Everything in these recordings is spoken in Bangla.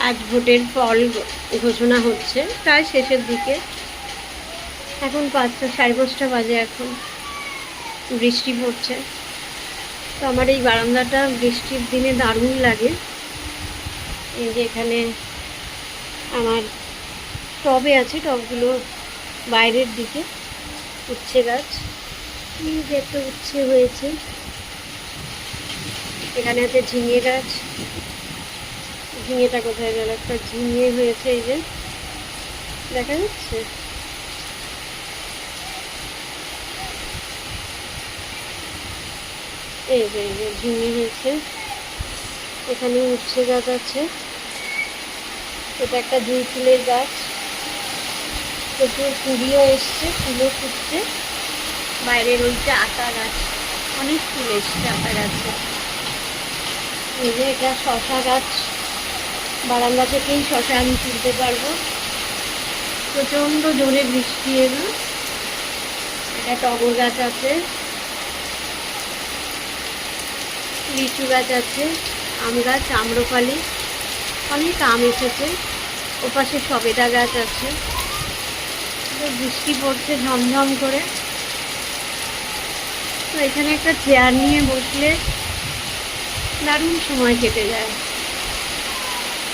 আজ ভোটের ফল ঘোষণা হচ্ছে প্রায় শেষের দিকে। এখন 5টা, 5:30 বাজে। এখন বৃষ্টি পড়ছে। তো আমার এই বারান্দাটা বৃষ্টির দিনে দারুণ লাগে। এই যে এখানে আমার টবে আছে, টবগুলো বাইরের দিকে। উচ্ছে গাছ, এই যে একটা উচ্ছে হয়েছে। এখানে আছে ঝিঙে গাছ। ঝিঙেটা কোথায় গেল? একটা ঝিঙে হয়েছে, এই যে দেখা যাচ্ছে। এই যে ঝিঙে হয়েছে। এখানে উচ্ছে গাছ আছে। এটা একটা জুঁই ফুলের গাছ, প্রচুর কুড়িও এসছে, ফুলও ফুটছে। বাইরের ওইটা আতা গাছ, অনেক ফুল এসছে আতা গাছে। এই যে এটা শশা গাছ, বারান্দা থেকেই শশা আমি তুলতে পারবো। প্রচণ্ড জোরে বৃষ্টি এলো। এটা টগর গাছ আছে, লিচু গাছ আছে, আম গাছ, আম্রপালি, অনেক আম এসেছে। ওপাশে সবেদা গাছ আছে। বৃষ্টি পড়ছে ঝমঝম করে। তো এখানে একটা চেয়ার নিয়ে বসলে দারুণ সময় কেটে যায়।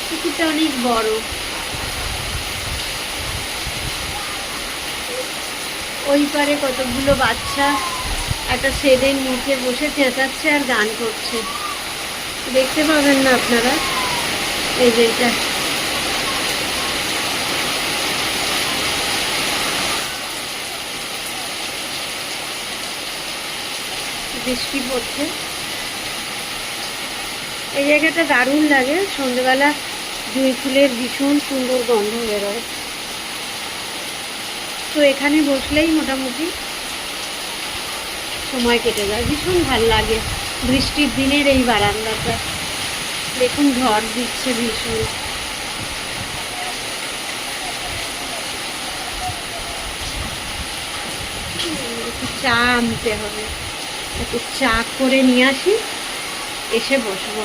পুকুরটা অনেক বড়। ওই পারে কতগুলো বাচ্চা একটা শেডের নিচে বসে চেঁচাচ্ছে আর গান করছে, দেখতে পাবেন না আপনারা। এই যে এটা বৃষ্টি পড়ছে। এই জায়গাটা দারুণ লাগে। সন্ধ্যেবেলা জুঁই ফুলের ভীষণ সুন্দর গন্ধ বেরোয়। তো এখানে বসলেই মোটামুটি সময় কেটে যায়, ভীষণ ভাল লাগে। বৃষ্টির দিনের এই বারান্দাটা দেখুন, ঝড় দিচ্ছে ভীষণ। একটু চা আনতে হবে, একটু চা করে নিয়ে আসি, এসে বসবো।